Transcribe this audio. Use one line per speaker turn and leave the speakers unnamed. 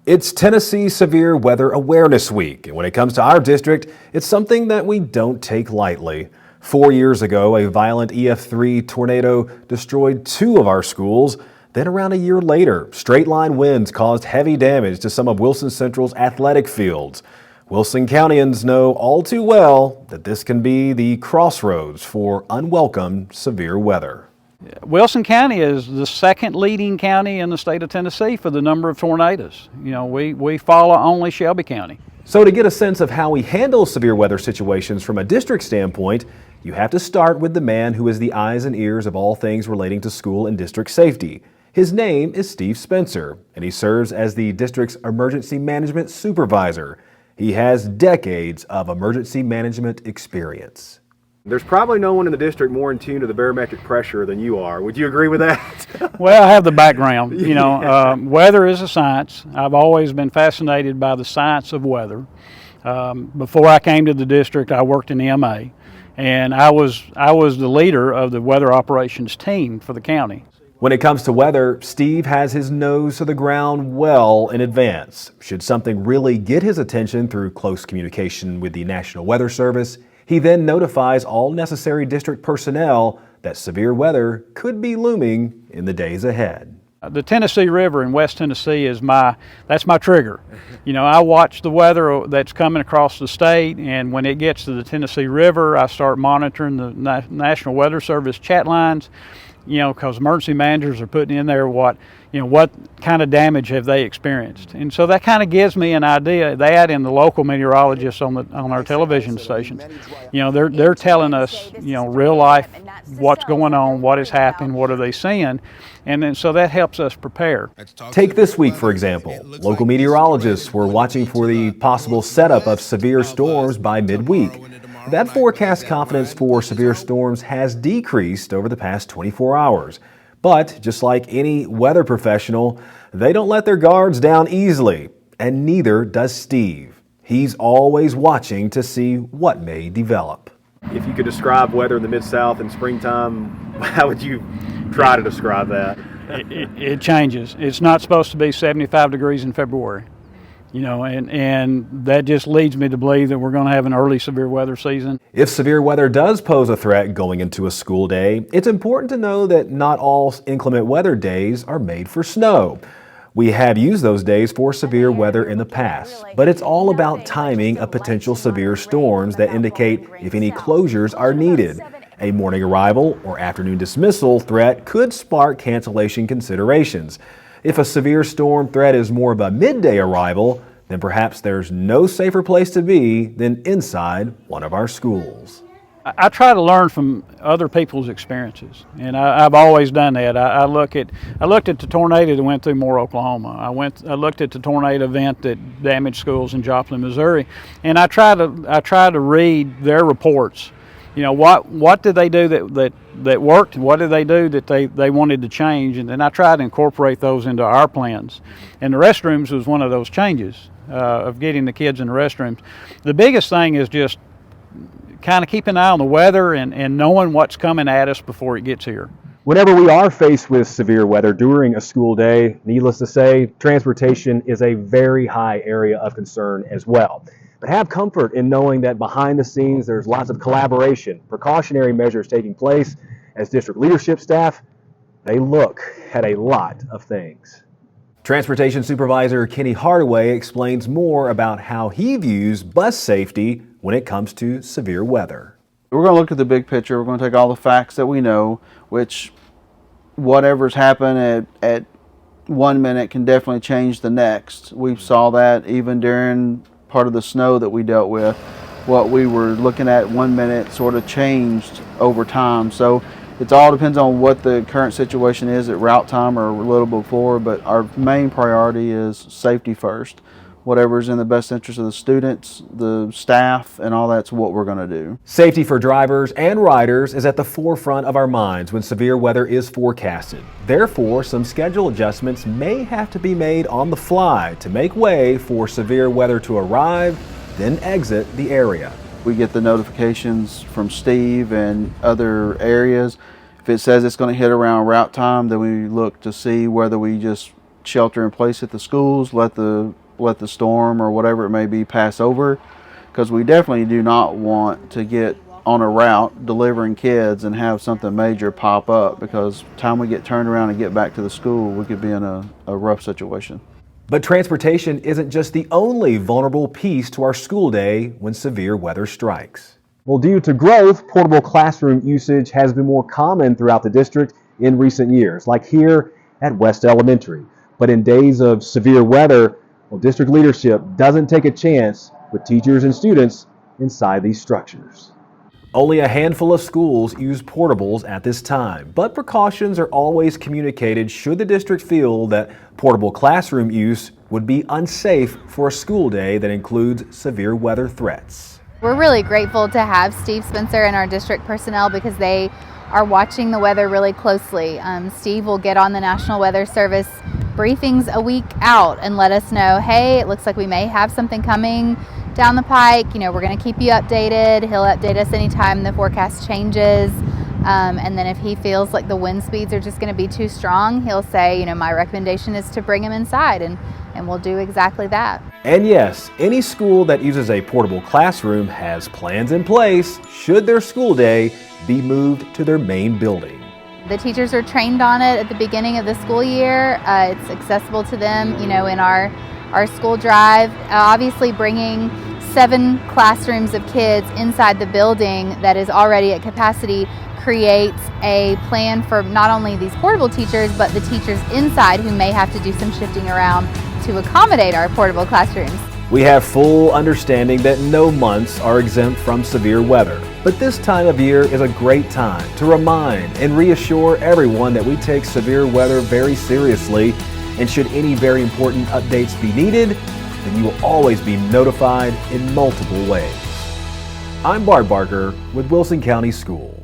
It's Tennessee Severe Weather Awareness Week, and when it comes to our district, it's something that we don't take lightly. 4 years ago, a violent EF3 tornado destroyed 2 of our schools. Then around a year later, straight-line winds caused heavy damage to some of Wilson Central's athletic fields. Wilson Countyans know all too well that this can be the crossroads for unwelcome severe weather.
Wilson County is the second leading county in the state of Tennessee for the number of tornadoes. You know, we follow only Shelby County.
So to get a sense of how we handle severe weather situations from a district standpoint, you have to start with the man who is the eyes and ears of all things relating to school and district safety. His name is Steve Spencer, and he serves as the district's emergency management supervisor. He has decades of emergency management experience. There's probably no one in the district more in tune to the barometric pressure than you are. Would you agree with that?
Well, I have the background. You know, weather is a science. I've always been fascinated by the science of weather. Before I came to the district, I worked in EMA, and I was the leader of the weather operations team for the county.
When it comes to weather, Steve has his nose to the ground well in advance. Should something really get his attention through close communication with the National Weather Service, he then notifies all necessary district personnel that severe weather could be looming in the days ahead.
The Tennessee River in West Tennessee that's my trigger. You know, I watch the weather that's coming across the state, and when it gets to the Tennessee River, I start monitoring the National Weather Service chat lines. You know, because emergency managers are putting in there what kind of damage have they experienced, and so that kind of gives me an idea. That and the local meteorologists on our television stations, you know, they're telling us, you know, real life, what's going on, what is happening, what are they seeing, and then so that helps us prepare.
Take this week, for example. Local meteorologists were watching for the possible setup of severe storms by midweek. That forecast confidence for severe storms has decreased over the past 24 hours. But just like any weather professional, they don't let their guards down easily, and neither does Steve. He's always watching to see what may develop. If you could describe weather in the Mid-South in springtime, how would you try to describe that?
It changes. It's not supposed to be 75 degrees in February. You know, and that just leads me to believe that we're going to have an early severe weather season.
If severe weather does pose a threat going into a school day, it's important to know that not all inclement weather days are made for snow. We have used those days for severe weather in the past, but it's all about timing of potential severe storms that indicate if any closures are needed. A morning arrival or afternoon dismissal threat could spark cancellation considerations. If a severe storm threat is more of a midday arrival, then perhaps there's no safer place to be than inside one of our schools.
I try to learn from other people's experiences, and I've always done that. I looked at the tornado that went through Moore, Oklahoma. I looked at the tornado event that damaged schools in Joplin, Missouri, and I try to read their reports. You know, what did they do that worked, and what did they do that they wanted to change, and then I tried to incorporate those into our plans. And the restrooms was one of those changes of getting the kids in the restrooms. The biggest thing is just kind of keep an eye on the weather and knowing what's coming at us before it gets here.
Whenever we are faced with severe weather during a school day, needless to say, transportation is a very high area of concern as well. But have comfort in knowing that behind the scenes there's lots of collaboration, precautionary measures taking place as district leadership staff, they look at a lot of things. Transportation Supervisor Kenny Hardaway explains more about how he views bus safety when it comes to severe weather.
We're going to look at the big picture. We're going to take all the facts that we know, which whatever's happened at 1 minute can definitely change the next. We saw that even during part of the snow that we dealt with. What we were looking at 1 minute sort of changed over time. So it all depends on what the current situation is at route time or a little before, but our main priority is safety first. Whatever's in the best interest of the students, the staff, and all that's what we're going to do.
Safety for drivers and riders is at the forefront of our minds when severe weather is forecasted. Therefore, some schedule adjustments may have to be made on the fly to make way for severe weather to arrive, then exit the area.
We get the notifications from Steve and other areas. If it says it's going to hit around route time, then we look to see whether we just shelter in place at the schools, let the storm or whatever it may be pass over, because we definitely do not want to get on a route delivering kids and have something major pop up, because time we get turned around and get back to the school, we could be in a rough situation.
But transportation isn't just the only vulnerable piece to our school day when severe weather strikes. Well, due to growth, portable classroom usage has been more common throughout the district in recent years, like here at West Elementary. But in days of severe weather, well, district leadership doesn't take a chance with teachers and students inside these structures. Only a handful of schools use portables at this time, but precautions are always communicated should the district feel that portable classroom use would be unsafe for a school day that includes severe weather threats.
We're really grateful to have Steve Spencer and our district personnel because they are watching the weather really closely. Steve will get on the National Weather Service briefings a week out and let us know, hey, it looks like we may have something coming down the pike. You know, we're going to keep you updated. He'll update us anytime the forecast changes. And then if he feels like the wind speeds are just going to be too strong, he'll say, you know, my recommendation is to bring him inside, and we'll do exactly that.
And yes, any school that uses a portable classroom has plans in place should their school day be moved to their main building.
The teachers are trained on it at the beginning of the school year. It's accessible to them, you know, in our school drive. Obviously bringing 7 classrooms of kids inside the building that is already at capacity creates a plan for not only these portable teachers, but the teachers inside who may have to do some shifting around to accommodate our portable classrooms.
We have full understanding that no months are exempt from severe weather, but this time of year is a great time to remind and reassure everyone that we take severe weather very seriously, and should any very important updates be needed, then you will always be notified in multiple ways. I'm Bart Barker with Wilson County Schools.